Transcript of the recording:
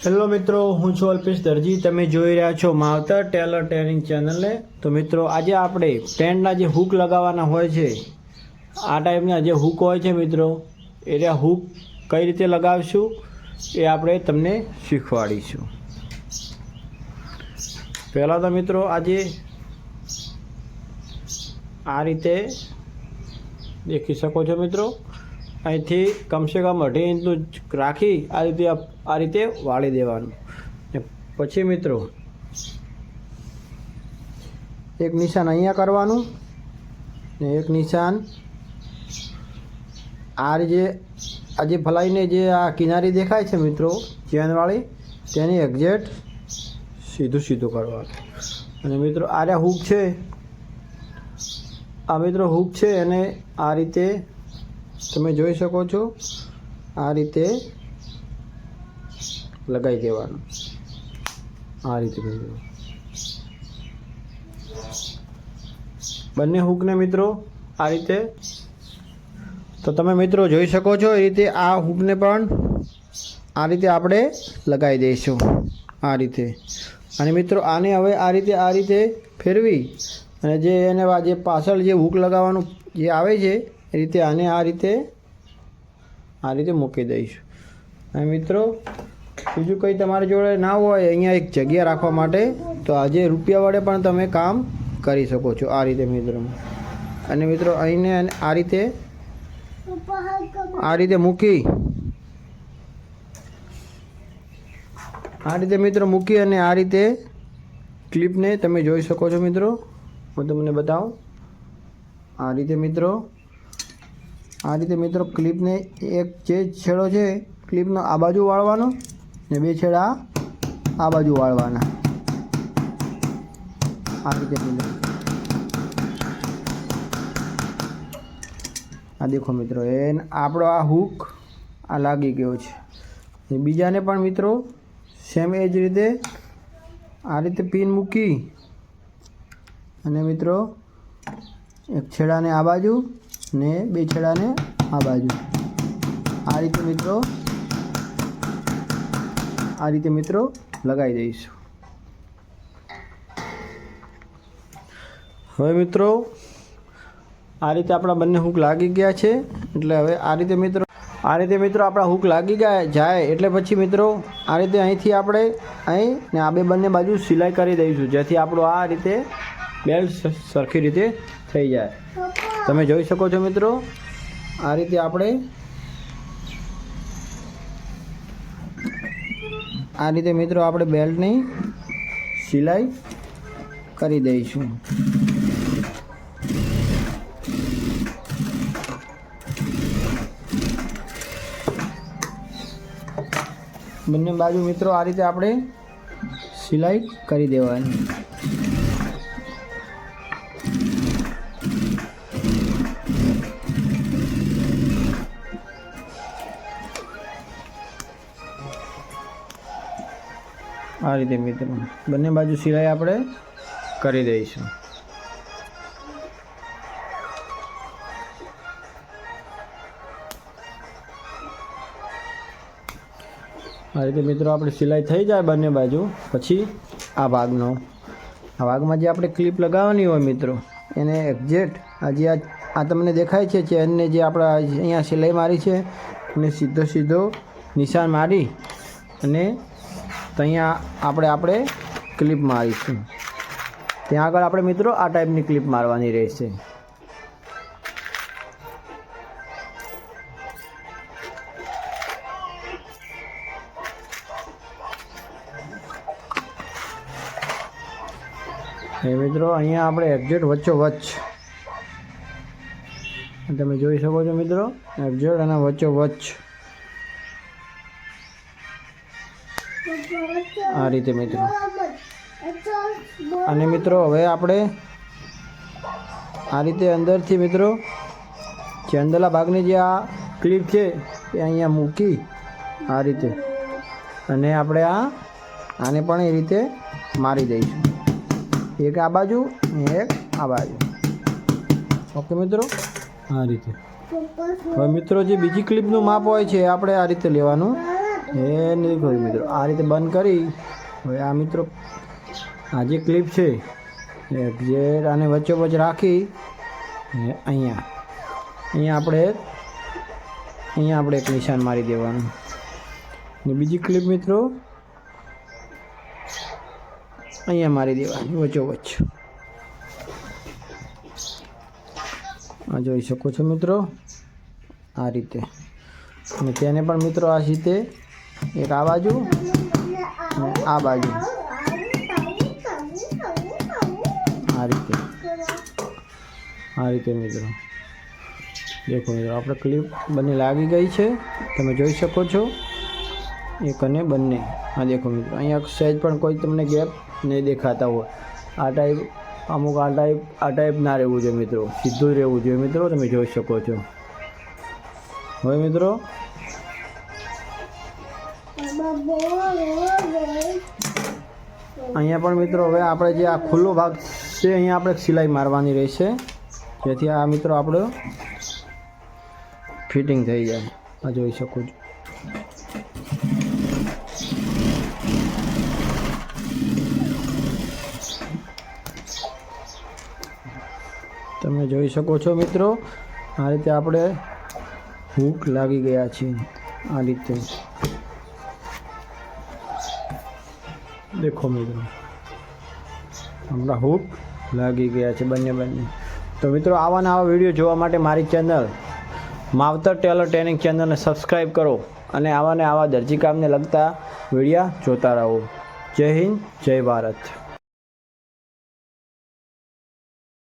Hello મિત્રો, હું છું અલ્પેશ દરજી. તમે જોઈ રહ્યા છો માવતર ટેલર ટ્રેનિંગ ચેનલને. તો મિત્રો, આજે આપણે પેન્ટના જે હૂક લગાવવાના હોય છે, આ ટાઈપના જે હૂક હોય છે મિત્રો, એ હૂક કઈ રીતે લગાવશું એ આપણે તમને શીખવાડીશું. પહેલાં તો મિત્રો, આજે આ રીતે દેખી શકો છો મિત્રો, અહીંથી કમસે કમ 2.5 ઇંચનું રાખી આ રીતે વાળી દેવાનું. પછી મિત્રો, એક નિશાન અહીંયા કરવાનું ને એક નિશાન આ જે ફલાઈને જે આ કિનારી દેખાય છે મિત્રો, ચેનવાળી, તેની એક્ઝેક્ટ સીધું કરવાનું. અને મિત્રો, આ હૂક છે, આ મિત્રો હૂક છે, અને આ રીતે તમે જોઈ શકો છો, આ રીતે લગાવી દેવાનું. આ રીતે બંને હૂકને મિત્રો આ રીતે, તો તમે મિત્રો જોઈ શકો છો એ રીતે આ હૂકને પણ આ રીતે આપણે લગાવી દઈશું આ રીતે. અને મિત્રો, આને હવે આ રીતે ફેરવી અને એને જે પાછળ જે હૂક લગાવવાનું જે આવે છે એ રીતે આને આ રીતે મૂકી દઈશું. અને મિત્રો, બીજું કંઈ તમારી જોડે ના હોય અહીંયા એક જગ્યા રાખવા માટે, તો આજે રૂપિયા વડે પણ તમે કામ કરી શકો છો આ રીતે મિત્રો. અને મિત્રો, અહીંને આ રીતે મૂકી મિત્રો મૂકી અને આ રીતે ક્લિપને તમે જોઈ શકો છો મિત્રો. હું તમને બતાવું. આ રીતે મિત્રો ક્લિપને એક જે છેડો છે ક્લિપનો આ બાજુ વાળવાનો ને બે છેડા આ બાજુ વાળવાના. આ રીતે મિત્રો, આ દેખો મિત્રો, આપણો આ હૂક આ લાગી ગયો છે. બીજાને પણ મિત્રો સેમ એ જ રીતે આ રીતે પિન મૂકી અને મિત્રો એક છેડાને આ બાજુ ને બે છેડાને આ બાજુ આ રીતે મિત્રો લગાવી દઈશું. હવે મિત્રો, આ રીતે આપણા બંને હૂક લાગી ગયા છે. એટલે હવે આ રીતે મિત્રો આપણા હૂક લાગી જાય એટલે પછી મિત્રો આ રીતે અહીંથી આપણે અહીં ને આ બંને બાજુ સિલાઈ કરી દઈશું, જેથી આપણું આ રીતે બેલ્ટ સરખી રીતે થઈ જાય. તમે જોઈ શકો છો મિત્રો, આ રીતે આપણે બેલ્ટની સિલાઈ કરી દઈશું. બંને બાજુ મિત્રો આ રીતે આપણે સિલાઈ કરી દેવાની. આ રીતે મિત્રો બંને બાજુ સિલાઈ આપણે કરી દઈશું. આ રીતે મિત્રો આપણે સિલાઈ થઈ જાય બંને બાજુ, પછી આ ભાગમાં જે આપણે ક્લિપ લગાવવાની હોય મિત્રો, એને એક્ઝેક્ટ આ તમને દેખાય છે ચેનને જે આપણે અહીંયા સિલાઈ મારી છે એને સીધો નિશાન મારી અને અહીંયા આપણે ક્લિપ મારીશું. ત્યાં આગળ આપણે મિત્રો આ ટાઈપની ક્લિપ મારવાની રહેશે. એ મિત્રો, અહીંયા આપણે એક્ઝેક્ટ વચ્ચોવચ્ચ તમે જોઈ શકો છો મિત્રો, એક્ઝેક્ટ અને વચ્ચોવચ્ચ આ રીતે મિત્રો. અને મિત્રો, હવે આપણે આ રીતે અંદરથી મિત્રો જે અંદરના ભાગની જે આ ક્લિપ છે એ અહીંયા મૂકી આ રીતે, અને આપણે આને પણ એ રીતે મારી દઈશું, એક આ બાજુ એક આ બાજુ. ઓકે મિત્રો, આ રીતે. હવે મિત્રો, જે બીજી ક્લિપનું માપ હોય છે આપણે આ રીતે લેવાનું. એ નહીં ખોલ્યું મિત્રો. આ રીતે બંધ કરી હવે આ મિત્રો આ જે ક્લિપ છે એક્ઝેટ આને વચ્ચોવચ્ચ રાખી અહીંયા આપણે એક નિશાન મારી દેવાનું. ને બીજી ક્લિપ મિત્રો અહીંયા મારી દેવાની વચ્ચોવચ્ચ. આ જોઈ શકો છો મિત્રો આ રીતે. અને તેને પણ મિત્રો આ રીતે એક આ બાજુ આ બાજુ આ રીતે મિત્રો દેખો મિત્રો આપણે ક્લિપ બંને લાગી ગઈ છે, તમે જોઈ શકો છો એક અને બંને. આ દેખો મિત્રો અહીંયા સહેજ પણ કોઈ તમને ગેપ નહીં દેખાતા હોય. આ ટાઈપ અમુક આ ટાઈપ ના રહેવું જોઈએ મિત્રો, સીધું જ રહેવું જોઈએ મિત્રો, તમે જોઈ શકો છો. હવે મિત્રો અહીંયા પણ મિત્રો હવે આપણે જે આ ખુલ્લો ભાગ છે અહીંયા આપણે સિલાઈ મારવાની રહેશે, જેથી આ મિત્રો આપણો ફિટિંગ થઈ જાય. આ જોઈ શકો છો. તમે જોઈ શકો છો મિત્રો આ રીતે આપણે હૂક લાગી ગયા છે. આ રીતે દેખો મિત્રો હમણાં હૂક લાગી ગયા છે બંને. તો મિત્રો આવા વિડીયો જોવા માટે મારી ચેનલ માવતર ટેલર ટ્રેનિંગ ચેનલને સબસ્ક્રાઈબ કરો અને આવા દરજીકામને લગતા વિડીયા જોતા રહો. જય હિન્દ, જય ભારત.